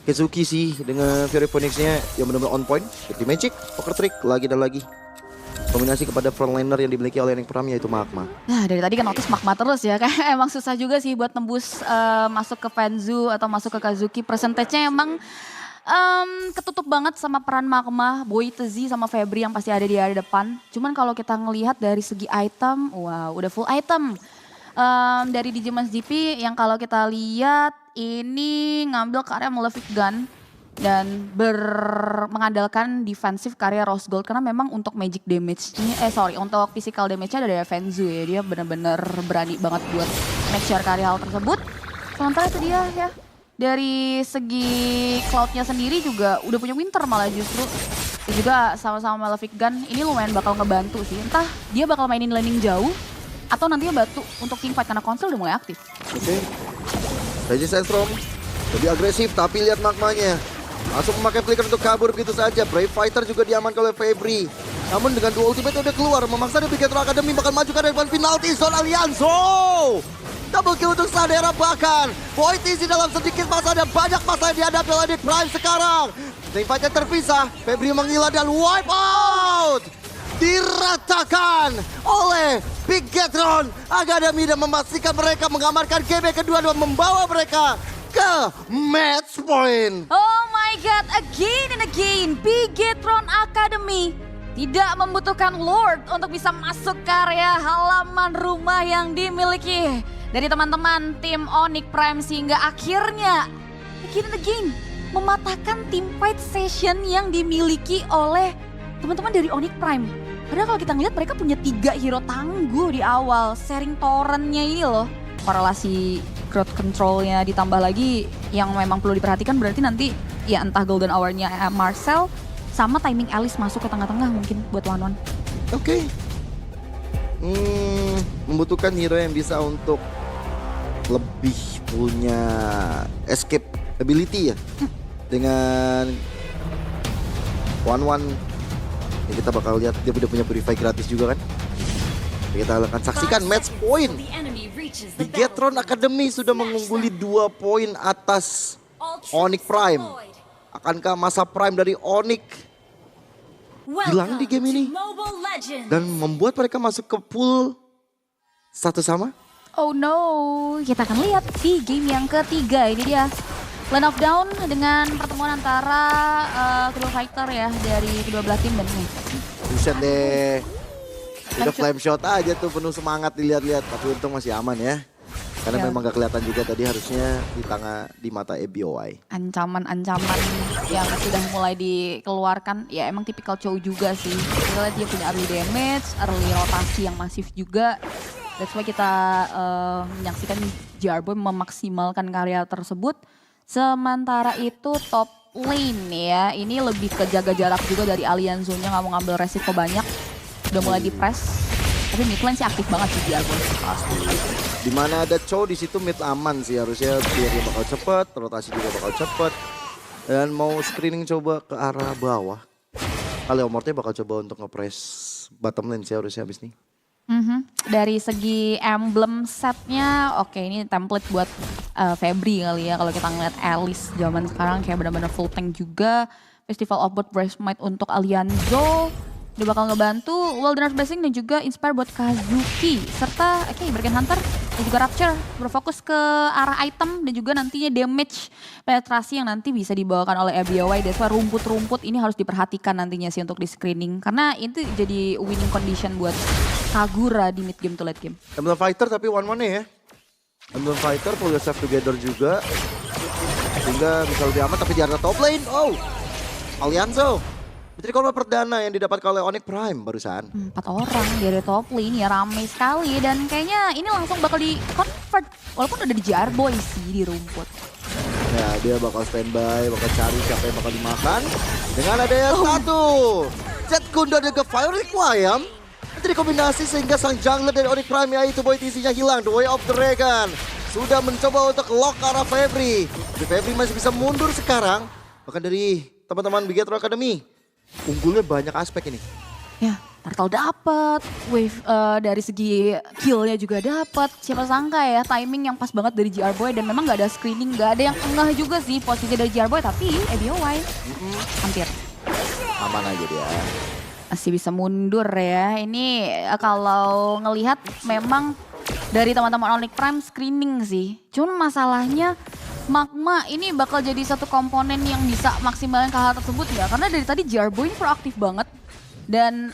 S1: Kezuki sih dengan Fury Phoenix-nya yang benar-benar on point. Seperti Magic, Poker Trick, lagi dan lagi. Kombinasi kepada frontliner yang dimiliki oleh Onyx Prime yaitu Magma.
S2: Nah dari tadi kan notice Magma terus ya, kayak emang susah juga sih buat tembus masuk ke Fenzu atau masuk ke Kazuki. Persentasenya emang ketutup banget sama peran Magma, Boy Tezi sama Febri yang pasti ada di area depan. Cuman kalau kita ngelihat dari segi item, wow udah full item. Dari Digimons GP yang kalau kita lihat ini ngambil karya Malefic Gun dan mengandalkan defensif karya Rose Gold, karena memang untuk magic damage untuk physical damage-nya ada dari Fenzu ya, dia benar-benar berani banget buat make sure karya hal tersebut. Sementara itu dia ya dari segi Cloud-nya sendiri juga udah punya Winter malah justru. Dan juga sama-sama Malefic Gun ini lumayan bakal ngebantu sih, entah dia bakal mainin landing jauh atau nantinya batu untuk teamfight karena konsel udah mulai aktif.
S1: Oke. Reggie Sandstrom lebih agresif tapi lihat Magmanya. Langsung memakai flicker untuk kabur begitu saja. Brave Fighter juga diamankan oleh Febri. Namun dengan dua ultimate udah keluar, memaksa dari Bigetron Academy bakal maju ke depan penalti zone Alianzo. Double kill untuk Sadera bahkan. Boy Tizi dalam sedikit masa dan banyak masa yang dihadapi oleh Onyx Prime sekarang. Teamfight-nya terpisah. Febri menggila dan wipe out. Diratakan oleh Bigetron Academy dan memastikan mereka mengamankan GB kedua dan membawa mereka ke match point.
S2: Oh my god, again and again Bigetron Academy tidak membutuhkan Lord untuk bisa masuk ke area halaman rumah yang dimiliki dari teman-teman tim Onyx Prime, sehingga akhirnya again and again mematahkan team fight session yang dimiliki oleh teman-teman dari Onyx Prime. Padahal kalau kita ngeliat mereka punya 3 hero tangguh di awal, sharing torrentnya ini loh. Korelasi crowd controlnya ditambah lagi yang memang perlu diperhatikan, berarti nanti ya entah golden hour-nya Marcel sama timing Alice masuk ke tengah-tengah mungkin buat one-one.
S1: Oke. Membutuhkan hero yang bisa untuk lebih punya escape ability ya. Dengan one-one ya, kita bakal lihat dia udah punya purify gratis juga kan. Kita akan saksikan match point. Bigetron Academy sudah mengungguli 2 poin atas Onyx Prime. Akankah masa prime dari Onyx hilang di game ini dan membuat mereka masuk ke pool satu sama?
S2: Oh no, kita akan lihat di game yang ketiga. Ini dia Land of Down dengan pertemuan antara kedua fighter ya dari kedua belah tim dan nih.
S1: Buset deh. Udah flame shot aja tuh penuh semangat dilihat-lihat, tapi untung masih aman ya. Karena memang gak kelihatan juga tadi, harusnya di mata ABOI.
S2: Ancaman-ancaman yang sudah mulai dikeluarkan ya emang tipikal Chow juga sih. Kita lihat dia punya early damage, early rotasi yang masif juga. That's why kita menyaksikan Jarboy memaksimalkan karya tersebut. Sementara itu top lane ya, ini lebih ke jaga jarak juga dari Alianzo-nya, nggak mau ngambil resiko banyak. Udah mulai di press, tapi mid lane sih aktif banget sih Jarboy.
S1: Pasti. Dimana ada Chow di situ mid aman sih harusnya, clearnya bakal cepet, rotasi juga bakal cepet. Dan mau screening coba ke arah bawah. Kaleomorte bakal coba untuk nge-press bottom lane sih harusnya abis ini.
S2: Dari segi emblem setnya, oke ini template buat Febri kali ya. Kalau kita ngeliat Alice zaman sekarang kayak benar-benar full tank juga. Festival of Blood Breath Might untuk Alianzo. Dia bakal ngebantu Wilderness Blessing dan juga Inspire buat Kazuki. Serta Bergen Hunter dan juga Rapture berfokus ke arah item dan juga nantinya damage penetrasi yang nanti bisa dibawakan oleh ABOY. That's why rumput-rumput ini harus diperhatikan nantinya sih untuk di screening. Karena itu jadi winning condition buat Kagura di mid game to late game.
S1: Emblem Fighter tapi 1-1 ya. Emblem Fighter pull yourself together juga. Sehingga bisa lebih aman tapi di area top lane. Oh, Alianzo. Menjadi korban perdana yang didapatkan oleh Onyx Prime barusan.
S2: 4 orang dari top lane ya, rame sekali. Dan kayaknya ini langsung bakal di convert. Walaupun udah di JR Boy sih di rumput.
S1: Ya dia bakal standby, bakal cari siapa yang bakal dimakan. Dengan ada yang satu. Jet Gunda dan ke Fire Requiem. Menjadi kombinasi sehingga sang jungler dari Onyx Prime yaitu Boy TC-nya hilang. The Way of the Dragon. Sudah mencoba untuk lock ke arah Febri. Tapi Febri masih bisa mundur sekarang. Bahkan dari teman-teman Bigetron Academy. Unggulnya banyak aspek ini.
S2: Ya, Turtle dapat, wave dari segi killnya juga dapat. Siapa sangka ya timing yang pas banget dari JR Boy dan memang gak ada screening, gak ada yang engah juga sih posisi dari JR Boy tapi ABOY hampir
S1: Aman aja dia.
S2: masih bisa mundur ya. Ini kalau ngelihat memang dari teman-teman Onyx Prime screening sih. Cuman masalahnya Magma ini bakal jadi satu komponen yang bisa maksimalin hal tersebut ya. Karena dari tadi JR Boy ini proaktif banget. Dan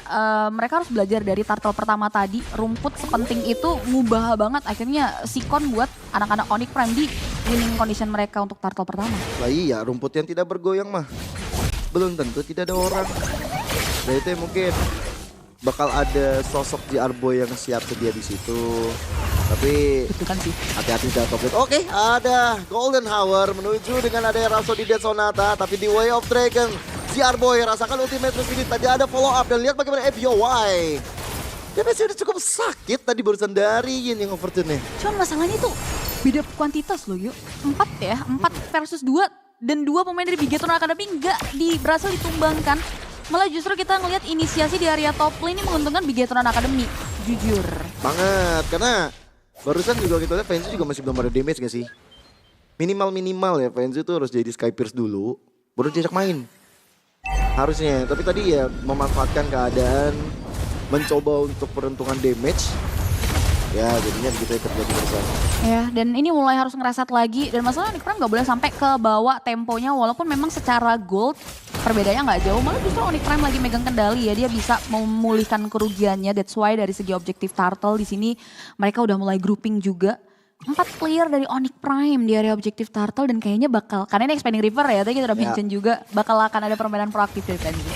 S2: mereka harus belajar dari turtle pertama tadi. Rumput sepenting itu ngubah banget akhirnya sikon buat anak-anak Onyx Prime di winning condition mereka untuk turtle pertama.
S1: Lah iya, rumput yang tidak bergoyang mah belum tentu tidak ada orang. Dan itu yang mungkin bakal ada sosok JR Boy yang siap sedia di situ. Tapi
S2: Itu kan sih.
S1: hati-hati di top lane. Oke, ada Golden Hour menuju dengan adanya Rhapsody Dead Sonata. Tapi di Way of Dragon, JR Boy rasakan ultimate speed. Tadi ada follow up dan lihat bagaimana ABOY. Dia masih udah cukup sakit tadi barusan dari Yin yang overturn-nya.
S2: Cuman masalahnya tuh beda kuantitas loh yuk. 4 ya, 4 versus 2. Dan 2 pemain dari Bigetron Academy nggak berhasil ditumbangkan. Malah justru kita ngelihat inisiasi di area top lane ini menguntungkan Bigetron Academy. Jujur.
S1: Banget, karena barusan juga kita lihat Fenzu juga masih belum ada damage gak sih? Minimal ya Fenzu tuh harus jadi Sky Pierce dulu, baru diajak main. Harusnya, tapi tadi ya memanfaatkan keadaan, mencoba untuk peruntungan damage. Ya jadinya begitu ya terjadi barusan.
S2: Ya, dan ini mulai harus ngerasat lagi. Dan masalah Onyx Prime gak boleh sampai ke bawah temponya. Walaupun memang secara gold perbedaannya gak jauh. Malah justru Onyx Prime lagi megang kendali ya. Dia bisa memulihkan kerugiannya. That's why dari segi objektif Turtle di sini mereka udah mulai grouping juga. 4 player dari Onyx Prime di area objektif Turtle. Dan kayaknya bakal, karena ini Expanding River ya. Tadi kita udah mention juga. Bakal akan ada permainan proaktif dari Fenzu.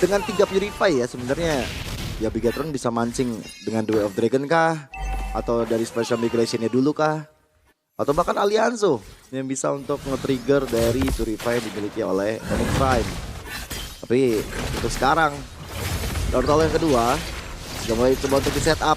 S1: Dengan 3 Purify ya sebenarnya. Ya Bigetron bisa mancing dengan The Way of Dragon kah? Atau dari Special Migration-nya dulu kah? Atau bahkan Alianzo yang bisa untuk nge-trigger dari Purify yang dimiliki oleh Onyx Prime. Tapi untuk sekarang, Turtle yang kedua sudah mulai coba untuk di set up.